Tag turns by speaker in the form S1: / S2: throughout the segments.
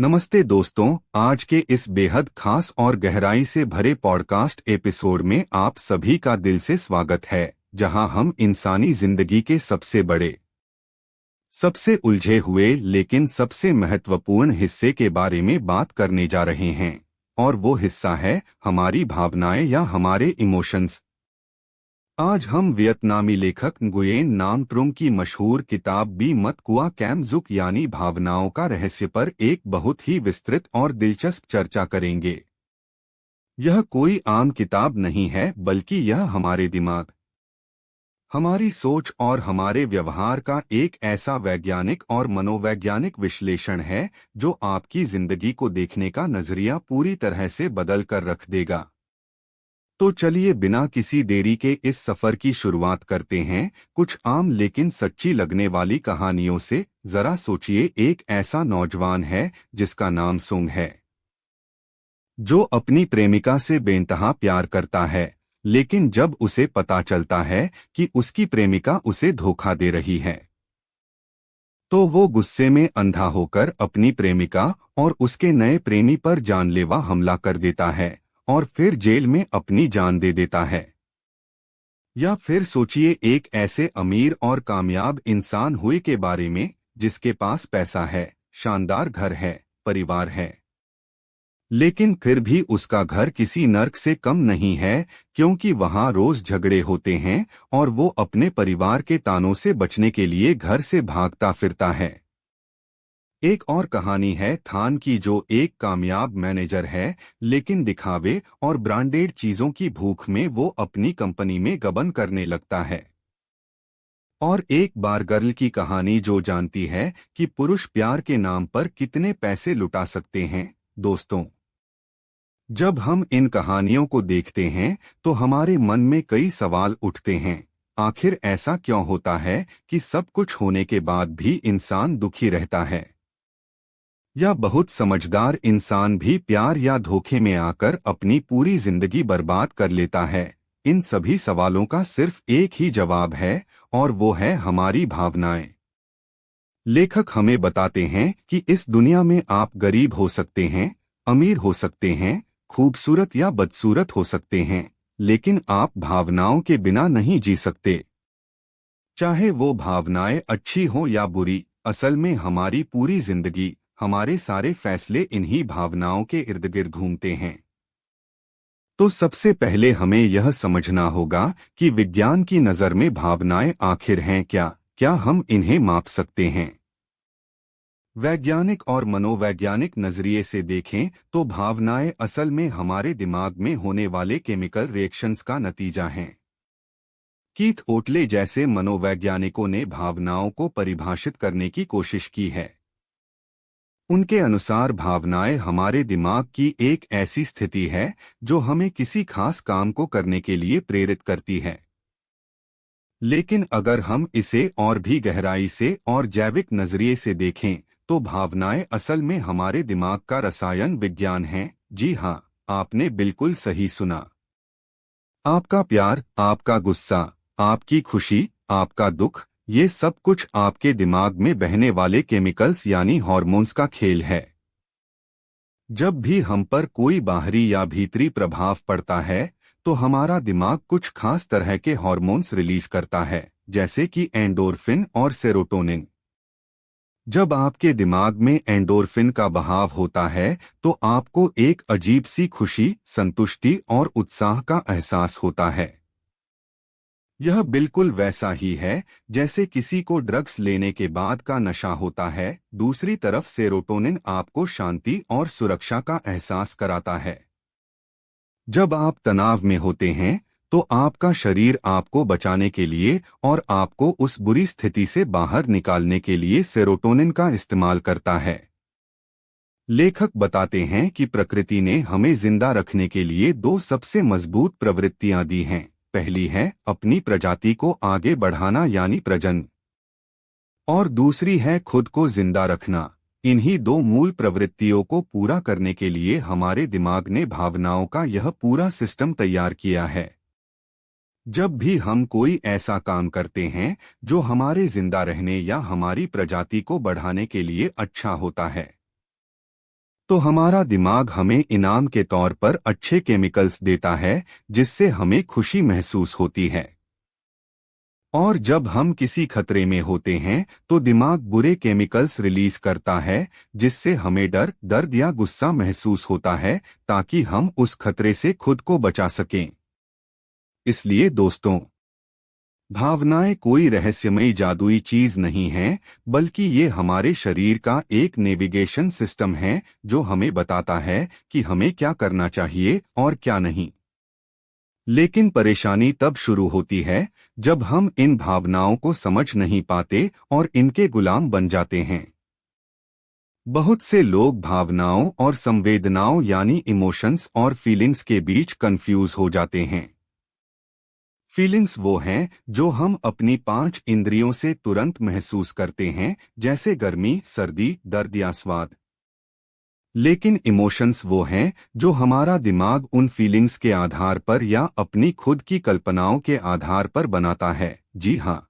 S1: नमस्ते दोस्तों, आज के इस बेहद खास और गहराई से भरे पॉडकास्ट एपिसोड में आप सभी का दिल से स्वागत है, जहां हम इंसानी जिंदगी के सबसे बड़े, सबसे उलझे हुए लेकिन सबसे महत्वपूर्ण हिस्से के बारे में बात करने जा रहे हैं। और वो हिस्सा है हमारी भावनाएं या हमारे इमोशंस। आज हम वियतनामी लेखक गुयेन नाम ट्रुंग की मशहूर किताब बी मत कुआ कैम जुक यानी भावनाओं का रहस्य पर एक बहुत ही विस्तृत और दिलचस्प चर्चा करेंगे। यह कोई आम किताब नहीं है, बल्कि यह हमारे दिमाग, हमारी सोच और हमारे व्यवहार का एक ऐसा वैज्ञानिक और मनोवैज्ञानिक विश्लेषण है जो आपकी जिंदगी को देखने का नजरिया पूरी तरह से बदल कर रख देगा। तो चलिए बिना किसी देरी के इस सफर की शुरुआत करते हैं, कुछ आम लेकिन सच्ची लगने वाली कहानियों से। जरा सोचिए, एक ऐसा नौजवान है जिसका नाम सुंग है, जो अपनी प्रेमिका से बेइंतहा प्यार करता है, लेकिन जब उसे पता चलता है कि उसकी प्रेमिका उसे धोखा दे रही है, तो वो गुस्से में अंधा होकर अपनी प्रेमिका और उसके नए प्रेमी पर जानलेवा हमला कर देता है और फिर जेल में अपनी जान दे देता है। या फिर सोचिए एक ऐसे अमीर और कामयाब इंसान हुए के बारे में जिसके पास पैसा है, शानदार घर है, परिवार है, लेकिन फिर भी उसका घर किसी नर्क से कम नहीं है, क्योंकि वहां रोज झगड़े होते हैं और वो अपने परिवार के तानों से बचने के लिए घर से भागता फिरता है। एक और कहानी है थान की, जो एक कामयाब मैनेजर है, लेकिन दिखावे और ब्रांडेड चीजों की भूख में वो अपनी कंपनी में गबन करने लगता है। और एक बार गर्ल की कहानी, जो जानती है कि पुरुष प्यार के नाम पर कितने पैसे लुटा सकते हैं। दोस्तों, जब हम इन कहानियों को देखते हैं तो हमारे मन में कई सवाल उठते हैं। आखिर ऐसा क्यों होता है कि सब कुछ होने के बाद भी इंसान दुखी रहता है? या बहुत समझदार इंसान भी प्यार या धोखे में आकर अपनी पूरी जिंदगी बर्बाद कर लेता है? इन सभी सवालों का सिर्फ एक ही जवाब है, और वो है हमारी भावनाएं। लेखक हमें बताते हैं कि इस दुनिया में आप गरीब हो सकते हैं, अमीर हो सकते हैं, खूबसूरत या बदसूरत हो सकते हैं, लेकिन आप भावनाओं के बिना नहीं जी सकते। चाहे वो भावनाएं अच्छी हो या बुरी, असल में हमारी पूरी जिंदगी, हमारे सारे फैसले इन्हीं भावनाओं के इर्द गिर्द घूमते हैं। तो सबसे पहले हमें यह समझना होगा कि विज्ञान की नज़र में भावनाएं आखिर हैं क्या? क्या हम इन्हें माप सकते हैं? वैज्ञानिक और मनोवैज्ञानिक नजरिए से देखें तो भावनाएं असल में हमारे दिमाग में होने वाले केमिकल रिएक्शंस का नतीजा हैं। कीथ ओटले जैसे मनोवैज्ञानिकों ने भावनाओं को परिभाषित करने की कोशिश की है। उनके अनुसार भावनाएं हमारे दिमाग की एक ऐसी स्थिति है जो हमें किसी खास काम को करने के लिए प्रेरित करती है। लेकिन अगर हम इसे और भी गहराई से और जैविक नजरिए से देखें तो भावनाएं असल में हमारे दिमाग का रसायन विज्ञान हैं। जी हाँ, आपने बिल्कुल सही सुना। आपका प्यार, आपका गुस्सा, आपकी खुशी, आपका दुख, ये सब कुछ आपके दिमाग में बहने वाले केमिकल्स यानी हॉर्मोन्स का खेल है। जब भी हम पर कोई बाहरी या भीतरी प्रभाव पड़ता है तो हमारा दिमाग कुछ खास तरह के हॉर्मोन्स रिलीज करता है, जैसे कि एंडोर्फिन और सेरोटोनिन। जब आपके दिमाग में एंडोर्फिन का बहाव होता है तो आपको एक अजीब सी खुशी, संतुष्टि और उत्साह का एहसास होता है। यह बिल्कुल वैसा ही है जैसे किसी को ड्रग्स लेने के बाद का नशा होता है। दूसरी तरफ सेरोटोनिन आपको शांति और सुरक्षा का एहसास कराता है। जब आप तनाव में होते हैं तो आपका शरीर आपको बचाने के लिए और आपको उस बुरी स्थिति से बाहर निकालने के लिए सेरोटोनिन का इस्तेमाल करता है। लेखक बताते हैं कि प्रकृति ने हमें जिंदा रखने के लिए दो सबसे मजबूत प्रवृत्तियां दी हैं। पहली है अपनी प्रजाति को आगे बढ़ाना यानी प्रजनन, और दूसरी है खुद को जिंदा रखना। इन्हीं दो मूल प्रवृत्तियों को पूरा करने के लिए हमारे दिमाग ने भावनाओं का यह पूरा सिस्टम तैयार किया है। जब भी हम कोई ऐसा काम करते हैं जो हमारे जिंदा रहने या हमारी प्रजाति को बढ़ाने के लिए अच्छा होता है, तो हमारा दिमाग हमें इनाम के तौर पर अच्छे केमिकल्स देता है, जिससे हमें खुशी महसूस होती है। और जब हम किसी खतरे में होते हैं तो दिमाग बुरे केमिकल्स रिलीज करता है, जिससे हमें डर, दर्द या गुस्सा महसूस होता है, ताकि हम उस खतरे से खुद को बचा सकें। इसलिए दोस्तों, भावनाएं कोई रहस्यमयी जादुई चीज नहीं है, बल्कि ये हमारे शरीर का एक नेविगेशन सिस्टम है जो हमें बताता है कि हमें क्या करना चाहिए और क्या नहीं। लेकिन परेशानी तब शुरू होती है जब हम इन भावनाओं को समझ नहीं पाते और इनके गुलाम बन जाते हैं। बहुत से लोग भावनाओं और संवेदनाओं यानी इमोशंस और फीलिंग्स के बीच कंफ्यूज हो जाते हैं। फीलिंग्स वो हैं जो हम अपनी 5 इंद्रियों से तुरंत महसूस करते हैं, जैसे गर्मी, सर्दी, दर्द या स्वाद। लेकिन इमोशंस वो हैं जो हमारा दिमाग उन फीलिंग्स के आधार पर या अपनी खुद की कल्पनाओं के आधार पर बनाता है। जी हाँ,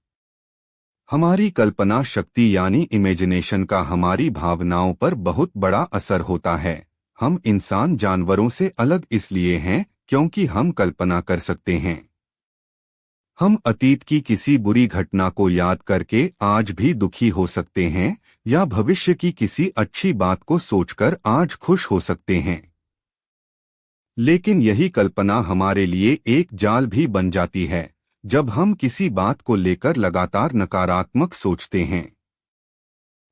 S1: हमारी कल्पना शक्ति यानी इमेजिनेशन का हमारी भावनाओं पर बहुत बड़ा असर होता है। हम इंसान जानवरों से अलग इसलिए हैं क्योंकि हम कल्पना कर सकते हैं। हम अतीत की किसी बुरी घटना को याद करके आज भी दुखी हो सकते हैं या भविष्य की किसी अच्छी बात को सोचकर आज खुश हो सकते हैं। लेकिन यही कल्पना हमारे लिए एक जाल भी बन जाती है जब हम किसी बात को लेकर लगातार नकारात्मक सोचते हैं।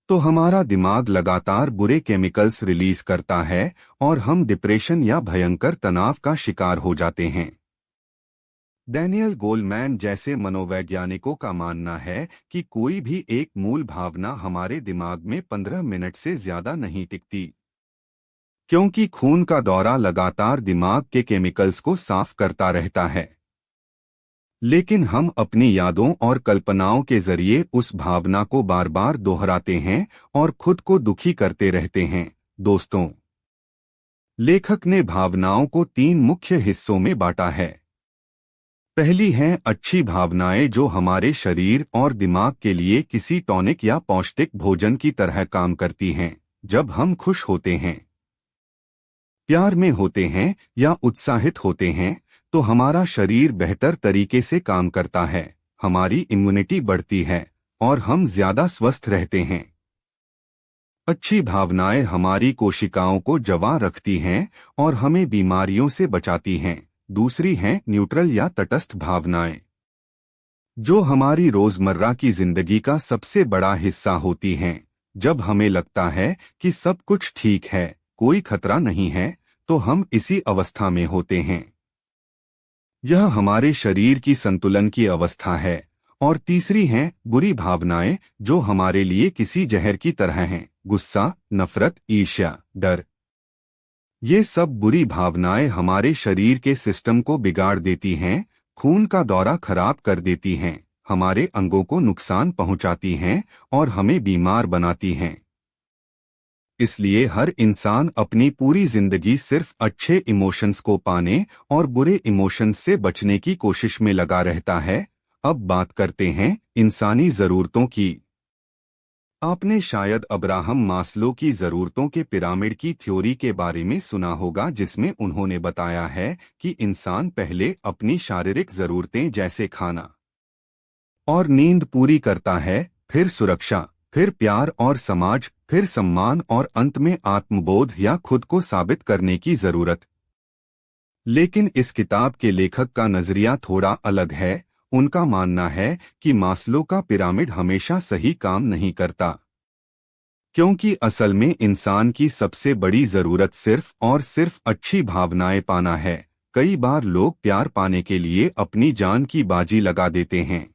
S1: तो हमारा दिमाग लगातार बुरे केमिकल्स रिलीज करता है और हम डिप्रेशन या भयंकर तनाव का शिकार हो जाते हैं। डैनियल गोलमैन जैसे मनोवैज्ञानिकों का मानना है कि कोई भी एक मूल भावना हमारे दिमाग में 15 मिनट से ज्यादा नहीं टिकती, क्योंकि खून का दौरा लगातार दिमाग के केमिकल्स को साफ करता रहता है। लेकिन हम अपनी यादों और कल्पनाओं के जरिए उस भावना को बार बार दोहराते हैं और खुद को दुखी करते रहते हैं। दोस्तों, लेखक ने भावनाओं को 3 मुख्य हिस्सों में बांटा है। पहली हैं अच्छी भावनाएं जो हमारे शरीर और दिमाग के लिए किसी टॉनिक या पौष्टिक भोजन की तरह काम करती हैं। जब हम खुश होते हैं, प्यार में होते हैं या उत्साहित होते हैं तो हमारा शरीर बेहतर तरीके से काम करता है, हमारी इम्यूनिटी बढ़ती है और हम ज्यादा स्वस्थ रहते हैं। अच्छी भावनाएं हमारी कोशिकाओं को जवा रखती हैं और हमें बीमारियों से बचाती हैं। दूसरी हैं न्यूट्रल या तटस्थ भावनाएं, जो हमारी रोजमर्रा की जिंदगी का सबसे बड़ा हिस्सा होती हैं। जब हमें लगता है कि सब कुछ ठीक है, कोई खतरा नहीं है, तो हम इसी अवस्था में होते हैं। यह हमारे शरीर की संतुलन की अवस्था है। और तीसरी हैं बुरी भावनाएं, जो हमारे लिए किसी जहर की तरह हैं। गुस्सा, नफरत, ईर्ष्या, डर, ये सब बुरी भावनाएं हमारे शरीर के सिस्टम को बिगाड़ देती हैं, खून का दौरा खराब कर देती हैं, हमारे अंगों को नुकसान पहुंचाती हैं और हमें बीमार बनाती हैं। इसलिए हर इंसान अपनी पूरी जिंदगी सिर्फ अच्छे इमोशंस को पाने और बुरे इमोशंस से बचने की कोशिश में लगा रहता है। अब बात करते हैं इंसानी जरूरतों की। आपने शायद अब्राहम मास्लो की जरूरतों के पिरामिड की थ्योरी के बारे में सुना होगा, जिसमें उन्होंने बताया है कि इंसान पहले अपनी शारीरिक जरूरतें जैसे खाना और नींद पूरी करता है, फिर सुरक्षा, फिर प्यार और समाज, फिर सम्मान और अंत में आत्मबोध या खुद को साबित करने की जरूरत। लेकिन इस किताब के लेखक का नजरिया थोड़ा अलग है। उनका मानना है कि मास्लो का पिरामिड हमेशा सही काम नहीं करता, क्योंकि असल में इंसान की सबसे बड़ी जरूरत सिर्फ और सिर्फ अच्छी भावनाएं पाना है। कई बार लोग प्यार पाने के लिए अपनी जान की बाजी लगा देते हैं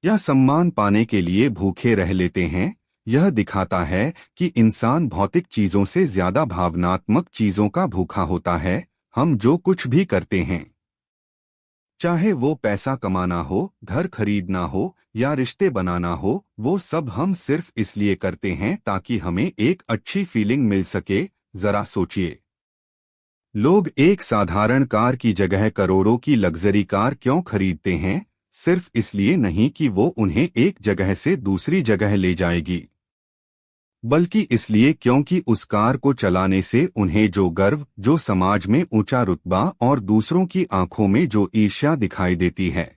S1: या सम्मान पाने के लिए भूखे रह लेते हैं। यह दिखाता है कि इंसान भौतिक चीजों से ज्यादा भावनात्मक चीजों का भूखा होता है। हम जो कुछ भी करते हैं, चाहे वो पैसा कमाना हो, घर खरीदना हो या रिश्ते बनाना हो, वो सब हम सिर्फ इसलिए करते हैं ताकि हमें एक अच्छी फीलिंग मिल सके। जरा सोचिए, लोग एक साधारण कार की जगह करोड़ों की लग्जरी कार क्यों खरीदते हैं? सिर्फ इसलिए नहीं कि वो उन्हें एक जगह से दूसरी जगह ले जाएगी। बल्कि इसलिए क्योंकि उस कार को चलाने से उन्हें जो गर्व, जो समाज में ऊंचा रुतबा और दूसरों की आंखों में जो ईर्ष्या दिखाई देती है,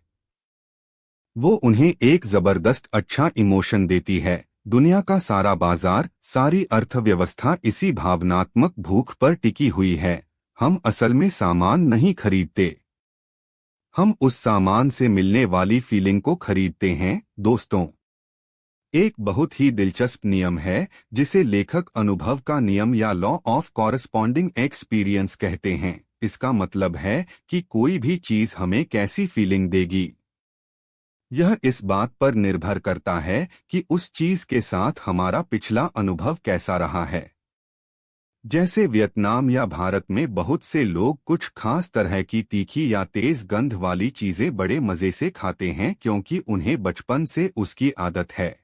S1: वो उन्हें एक जबरदस्त अच्छा इमोशन देती है। दुनिया का सारा बाजार, सारी अर्थव्यवस्था इसी भावनात्मक भूख पर टिकी हुई है। हम असल में सामान नहीं खरीदते, हम उस सामान से मिलने वाली फीलिंग को खरीदते हैं। दोस्तों, एक बहुत ही दिलचस्प नियम है जिसे लेखक अनुभव का नियम या लॉ ऑफ कॉरस्पॉन्डिंग एक्सपीरियंस कहते हैं। इसका मतलब है कि कोई भी चीज हमें कैसी फीलिंग देगी, यह इस बात पर निर्भर करता है कि उस चीज के साथ हमारा पिछला अनुभव कैसा रहा है। जैसे वियतनाम या भारत में बहुत से लोग कुछ खास तरह की तीखी या तेज गंध वाली चीजें बड़े मजे से खाते हैं क्योंकि उन्हें बचपन से उसकी आदत है।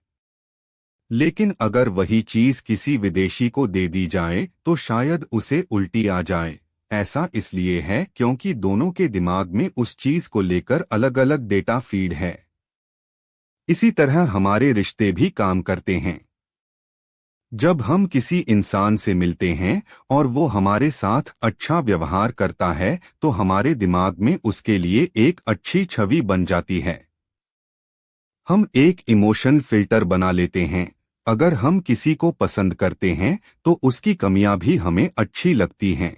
S1: लेकिन अगर वही चीज किसी विदेशी को दे दी जाए तो शायद उसे उल्टी आ जाए। ऐसा इसलिए है क्योंकि दोनों के दिमाग में उस चीज को लेकर अलग अलग डेटा फीड है। इसी तरह हमारे रिश्ते भी काम करते हैं। जब हम किसी इंसान से मिलते हैं और वो हमारे साथ अच्छा व्यवहार करता है तो हमारे दिमाग में उसके लिए एक अच्छी छवि बन जाती है। हम एक इमोशन फिल्टर बना लेते हैं। अगर हम किसी को पसंद करते हैं तो उसकी कमियां भी हमें अच्छी लगती हैं,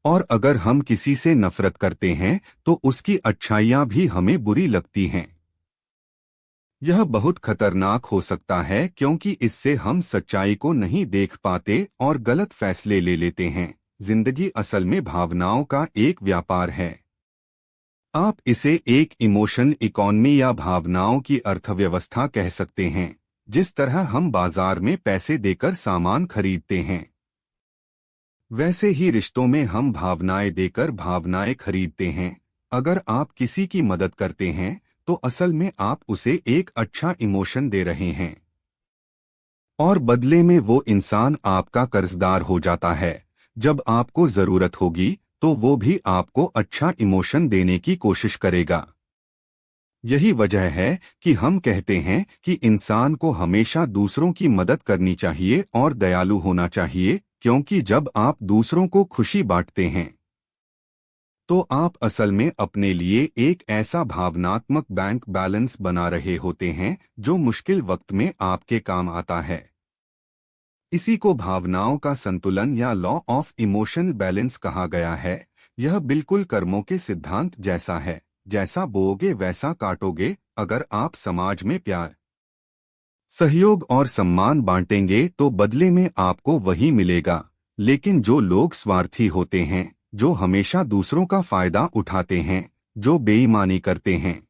S1: और अगर हम किसी से नफरत करते हैं तो उसकी अच्छाइयां भी हमें बुरी लगती हैं। यह बहुत खतरनाक हो सकता है क्योंकि इससे हम सच्चाई को नहीं देख पाते और गलत फैसले ले लेते हैं। जिंदगी असल में भावनाओं का एक व्यापार है। आप इसे एक इमोशन इकोनॉमी या भावनाओं की अर्थव्यवस्था कह सकते हैं। जिस तरह हम बाजार में पैसे देकर सामान खरीदते हैं, वैसे ही रिश्तों में हम भावनाएं देकर भावनाएं खरीदते हैं। अगर आप किसी की मदद करते हैं तो असल में आप उसे एक अच्छा इमोशन दे रहे हैं, और बदले में वो इंसान आपका कर्जदार हो जाता है। जब आपको जरूरत होगी तो वो भी आपको अच्छा इमोशन देने की कोशिश करेगा। यही वजह है कि हम कहते हैं कि इंसान को हमेशा दूसरों की मदद करनी चाहिए और दयालु होना चाहिए, क्योंकि जब आप दूसरों को खुशी बांटते हैं तो आप असल में अपने लिए एक ऐसा भावनात्मक बैंक बैलेंस बना रहे होते हैं जो मुश्किल वक्त में आपके काम आता है। इसी को भावनाओं का संतुलन या लॉ ऑफ इमोशन बैलेंस कहा गया है। यह बिल्कुल कर्मों के सिद्धांत जैसा है। जैसा बोओगे वैसा काटोगे। अगर आप समाज में प्यार, सहयोग और सम्मान बांटेंगे तो बदले में आपको वही मिलेगा। लेकिन जो लोग स्वार्थी होते हैं, जो हमेशा दूसरों का फायदा उठाते हैं, जो बेईमानी करते हैं,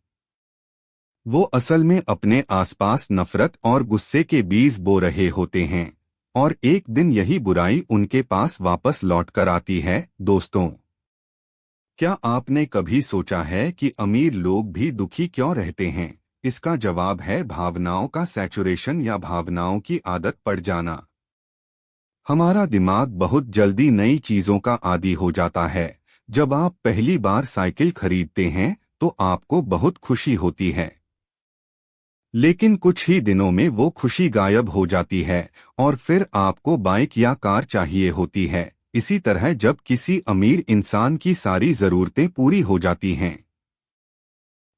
S1: वो असल में अपने आसपास नफरत और गुस्से के बीज बो रहे होते हैं, और एक दिन यही बुराई उनके पास वापस लौट कर आती है। दोस्तों, क्या आपने कभी सोचा है कि अमीर लोग भी दुखी क्यों रहते हैं? इसका जवाब है भावनाओं का सैचुरेशन या भावनाओं की आदत पड़ जाना। हमारा दिमाग बहुत जल्दी नई चीजों का आदी हो जाता है। जब आप पहली बार साइकिल खरीदते हैं तो आपको बहुत खुशी होती है, लेकिन कुछ ही दिनों में वो खुशी गायब हो जाती है और फिर आपको बाइक या कार चाहिए होती है। इसी तरह जब किसी अमीर इंसान की सारी जरूरतें पूरी हो जाती हैं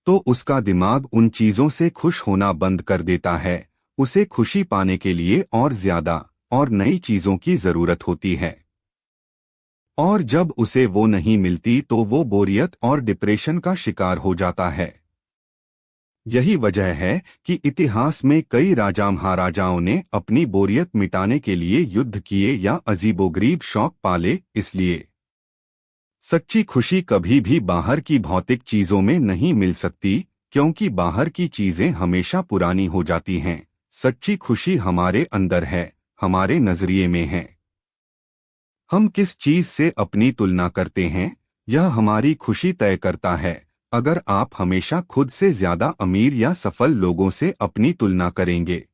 S1: तो उसका दिमाग उन चीजों से खुश होना बंद कर देता है। उसे खुशी पाने के लिए और ज्यादा और नई चीजों की जरूरत होती है, और जब उसे वो नहीं मिलती तो वो बोरियत और डिप्रेशन का शिकार हो जाता है। यही वजह है कि इतिहास में कई राजा महाराजाओं ने अपनी बोरियत मिटाने के लिए युद्ध किए या अजीबोगरीब शौक पाले। इसलिए सच्ची खुशी कभी भी बाहर की भौतिक चीजों में नहीं मिल सकती, क्योंकि बाहर की चीजें हमेशा पुरानी हो जाती हैं। सच्ची खुशी हमारे अंदर है, हमारे नजरिए में है। हम किस चीज से अपनी तुलना करते हैं, यह हमारी खुशी तय करता है। अगर आप हमेशा खुद से ज्यादा अमीर या सफल लोगों से अपनी तुलना करेंगे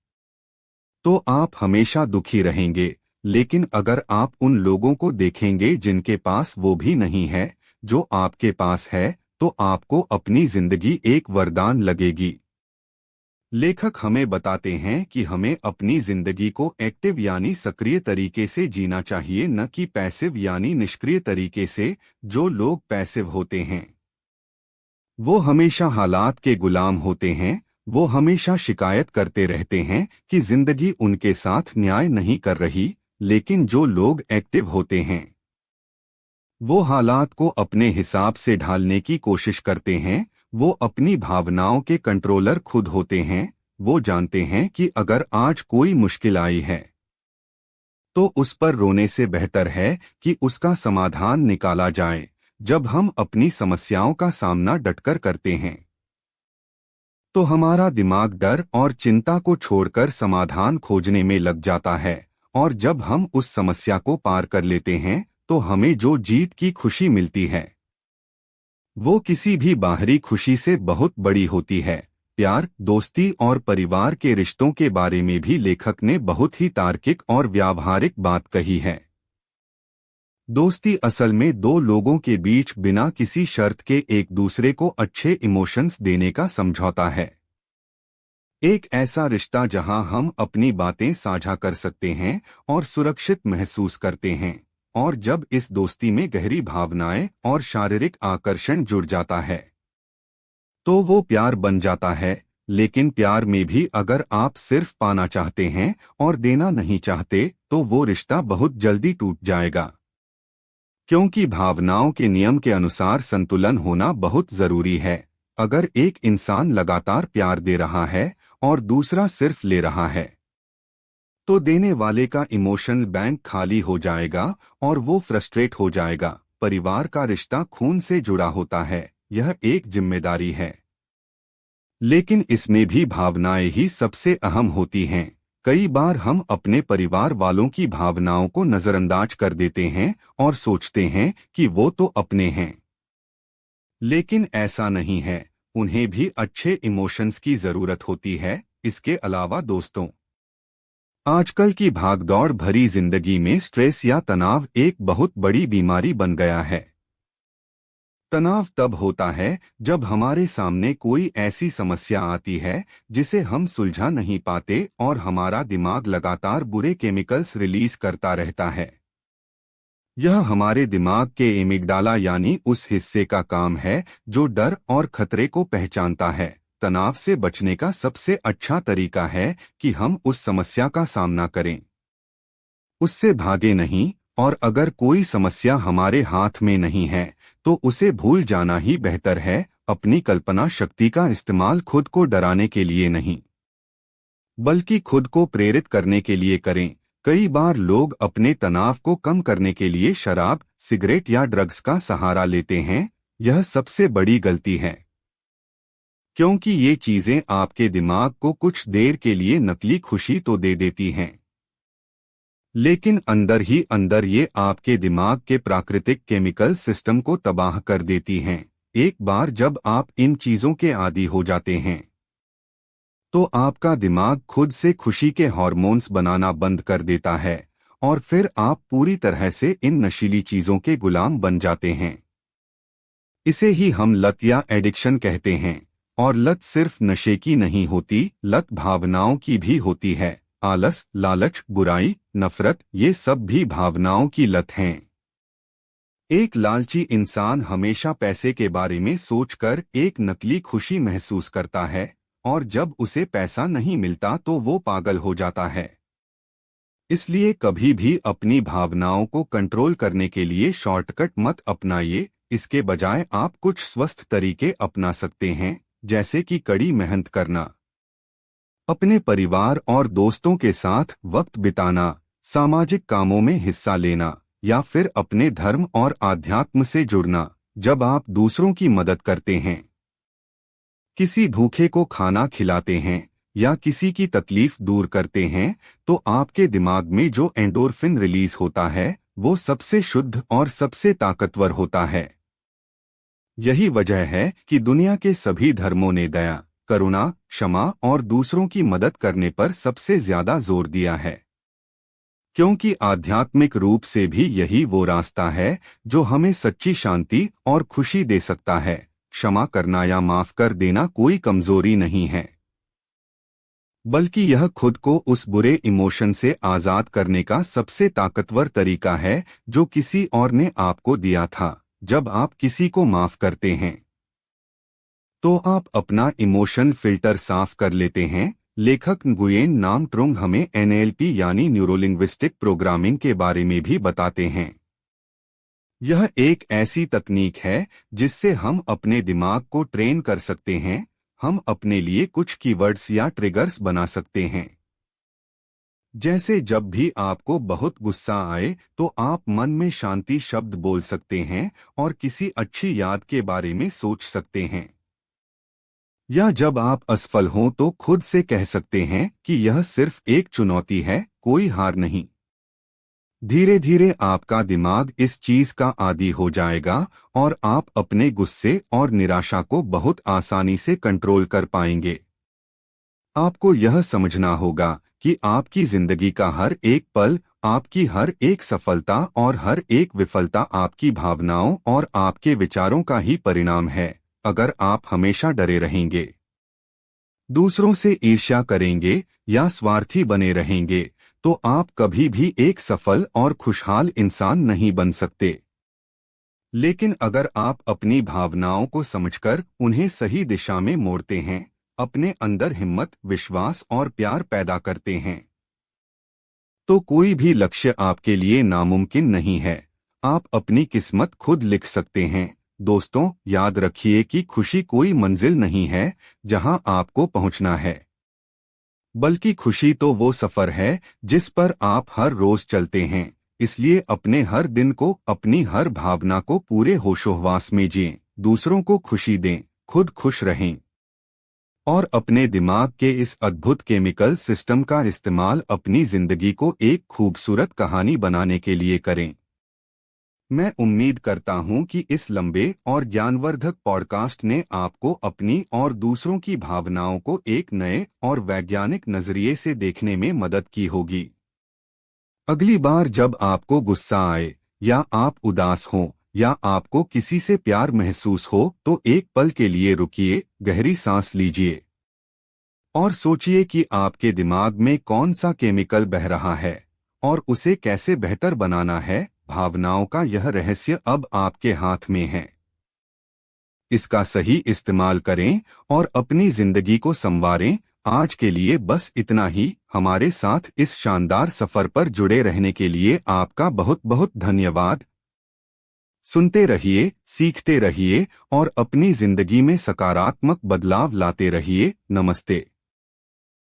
S1: तो आप हमेशा दुखी रहेंगे। लेकिन अगर आप उन लोगों को देखेंगे जिनके पास वो भी नहीं है जो आपके पास है, तो आपको अपनी जिंदगी एक वरदान लगेगी। लेखक हमें बताते हैं कि हमें अपनी जिंदगी को एक्टिव यानी सक्रिय तरीके से जीना चाहिए, न कि पैसिव यानी निष्क्रिय तरीके से। जो लोग पैसिव होते हैं वो हमेशा हालात के गुलाम होते हैं। वो हमेशा शिकायत करते रहते हैं कि जिंदगी उनके साथ न्याय नहीं कर रही। लेकिन जो लोग एक्टिव होते हैं वो हालात को अपने हिसाब से ढालने की कोशिश करते हैं। वो अपनी भावनाओं के कंट्रोलर खुद होते हैं। वो जानते हैं कि अगर आज कोई मुश्किल आई है तो उस पर रोने से बेहतर है कि उसका समाधान निकाला जाए। जब हम अपनी समस्याओं का सामना डटकर करते हैं तो हमारा दिमाग डर और चिंता को छोड़कर समाधान खोजने में लग जाता है। और जब हम उस समस्या को पार कर लेते हैं तो हमें जो जीत की खुशी मिलती है वो किसी भी बाहरी खुशी से बहुत बड़ी होती है। प्यार, दोस्ती और परिवार के रिश्तों के बारे में भी लेखक ने बहुत ही तार्किक और व्यावहारिक बात कही है। दोस्ती असल में दो लोगों के बीच बिना किसी शर्त के एक दूसरे को अच्छे इमोशंस देने का समझौता है। एक ऐसा रिश्ता जहां हम अपनी बातें साझा कर सकते हैं और सुरक्षित महसूस करते हैं। और जब इस दोस्ती में गहरी भावनाएं और शारीरिक आकर्षण जुड़ जाता है तो वो प्यार बन जाता है। लेकिन प्यार में भी अगर आप सिर्फ पाना चाहते हैं और देना नहीं चाहते तो वो रिश्ता बहुत जल्दी टूट जाएगा। क्योंकि भावनाओं के नियम के अनुसार संतुलन होना बहुत जरूरी है। अगर एक इंसान लगातार प्यार दे रहा है और दूसरा सिर्फ ले रहा है तो देने वाले का इमोशनल बैंक खाली हो जाएगा और वो फ्रस्ट्रेट हो जाएगा। परिवार का रिश्ता खून से जुड़ा होता है, यह एक जिम्मेदारी है। लेकिन इसमें भी भावनाएं ही सबसे अहम होती हैं। कई बार हम अपने परिवार वालों की भावनाओं को नजरअंदाज कर देते हैं और सोचते हैं कि वो तो अपने हैं। लेकिन ऐसा नहीं है, उन्हें भी अच्छे इमोशंस की जरूरत होती है। इसके अलावा दोस्तों, आजकल की भागदौड़ भरी जिंदगी में स्ट्रेस या तनाव एक बहुत बड़ी बीमारी बन गया है। तनाव तब होता है जब हमारे सामने कोई ऐसी समस्या आती है जिसे हम सुलझा नहीं पाते और हमारा दिमाग लगातार बुरे केमिकल्स रिलीज करता रहता है। यह हमारे दिमाग के एमिगडाला यानी उस हिस्से का काम है जो डर और खतरे को पहचानता है। तनाव से बचने का सबसे अच्छा तरीका है कि हम उस समस्या का सामना करें, उससे भागे नहीं। और अगर कोई समस्या हमारे हाथ में नहीं है तो उसे भूल जाना ही बेहतर है। अपनी कल्पना शक्ति का इस्तेमाल खुद को डराने के लिए नहीं बल्कि खुद को प्रेरित करने के लिए करें। कई बार लोग अपने तनाव को कम करने के लिए शराब, सिगरेट या ड्रग्स का सहारा लेते हैं। यह सबसे बड़ी गलती है, क्योंकि ये चीजें आपके दिमाग को कुछ देर के लिए नकली खुशी तो दे देती हैं, लेकिन अंदर ही अंदर ये आपके दिमाग के प्राकृतिक केमिकल सिस्टम को तबाह कर देती हैं। एक बार जब आप इन चीजों के आदी हो जाते हैं तो आपका दिमाग खुद से खुशी के हार्मोन्स बनाना बंद कर देता है और फिर आप पूरी तरह से इन नशीली चीजों के गुलाम बन जाते हैं। इसे ही हम लत या एडिक्शन कहते हैं। और लत सिर्फ नशे की नहीं होती, लत भावनाओं की भी होती है। आलस, लालच, बुराई, नफरत, ये सब भी भावनाओं की लत हैं। एक लालची इंसान हमेशा पैसे के बारे में सोचकर एक नकली खुशी महसूस करता है और जब उसे पैसा नहीं मिलता तो वो पागल हो जाता है। इसलिए कभी भी अपनी भावनाओं को कंट्रोल करने के लिए शॉर्टकट मत अपनाइए। इसके बजाय आप कुछ स्वस्थ तरीके अपना सकते हैं, जैसे कि कड़ी मेहनत करना, अपने परिवार और दोस्तों के साथ वक्त बिताना, सामाजिक कामों में हिस्सा लेना या फिर अपने धर्म और आध्यात्म से जुड़ना। जब आप दूसरों की मदद करते हैं, किसी भूखे को खाना खिलाते हैं या किसी की तकलीफ दूर करते हैं तो आपके दिमाग में जो एंडोर्फिन रिलीज होता है वो सबसे शुद्ध और सबसे ताकतवर होता है। यही वजह है कि दुनिया के सभी धर्मों ने दया, करुणा, क्षमा और दूसरों की मदद करने पर सबसे ज्यादा जोर दिया है, क्योंकि आध्यात्मिक रूप से भी यही वो रास्ता है जो हमें सच्ची शांति और खुशी दे सकता है। क्षमा करना या माफ कर देना कोई कमजोरी नहीं है, बल्कि यह खुद को उस बुरे इमोशन से आजाद करने का सबसे ताकतवर तरीका है जो किसी और ने आपको दिया था। जब आप किसी को माफ करते हैं तो आप अपना इमोशन फिल्टर साफ कर लेते हैं। लेखक गुयेन नाम ट्रुंग हमें एनएलपी यानी न्यूरोलिंग्विस्टिक प्रोग्रामिंग के बारे में भी बताते हैं। यह एक ऐसी तकनीक है जिससे हम अपने दिमाग को ट्रेन कर सकते हैं। हम अपने लिए कुछ कीवर्ड्स या ट्रिगर्स बना सकते हैं। जैसे जब भी आपको बहुत गुस्सा आए तो आप मन में शांति शब्द बोल सकते हैं और किसी अच्छी याद के बारे में सोच सकते हैं। या जब आप असफल हों तो खुद से कह सकते हैं कि यह सिर्फ एक चुनौती है, कोई हार नहीं। धीरे धीरे आपका दिमाग इस चीज का आदी हो जाएगा और आप अपने गुस्से और निराशा को बहुत आसानी से कंट्रोल कर पाएंगे। आपको यह समझना होगा कि आपकी जिंदगी का हर एक पल, आपकी हर एक सफलता और हर एक विफलता आपकी भावनाओं और आपके विचारों का ही परिणाम है। अगर आप हमेशा डरे रहेंगे, दूसरों से ईर्ष्या करेंगे या स्वार्थी बने रहेंगे तो आप कभी भी एक सफल और खुशहाल इंसान नहीं बन सकते। लेकिन अगर आप अपनी भावनाओं को समझकर उन्हें सही दिशा में मोड़ते हैं, अपने अंदर हिम्मत, विश्वास और प्यार पैदा करते हैं, तो कोई भी लक्ष्य आपके लिए नामुमकिन नहीं है। आप अपनी किस्मत खुद लिख सकते हैं। दोस्तों, याद रखिए कि खुशी कोई मंजिल नहीं है जहां आपको पहुंचना है, बल्कि खुशी तो वो सफर है जिस पर आप हर रोज चलते हैं। इसलिए अपने हर दिन को, अपनी हर भावना को पूरे होशोहवास में जिएं, दूसरों को खुशी दें, खुद खुश रहें और अपने दिमाग के इस अद्भुत केमिकल सिस्टम का इस्तेमाल अपनी जिंदगी को एक खूबसूरत कहानी बनाने के लिए करें। मैं उम्मीद करता हूं कि इस लंबे और ज्ञानवर्धक पॉडकास्ट ने आपको अपनी और दूसरों की भावनाओं को एक नए और वैज्ञानिक नजरिए से देखने में मदद की होगी। अगली बार जब आपको गुस्सा आए या आप उदास हों या आपको किसी से प्यार महसूस हो तो एक पल के लिए रुकिए, गहरी सांस लीजिए और सोचिए कि आपके दिमाग में कौन सा केमिकल बह रहा है और उसे कैसे बेहतर बनाना है। भावनाओं का यह रहस्य अब आपके हाथ में है। इसका सही इस्तेमाल करें और अपनी जिंदगी को संवारें। आज के लिए बस इतना ही। हमारे साथ इस शानदार सफर पर जुड़े रहने के लिए आपका बहुत बहुत धन्यवाद। सुनते रहिए, सीखते रहिए और अपनी जिंदगी में सकारात्मक बदलाव लाते रहिए। नमस्ते।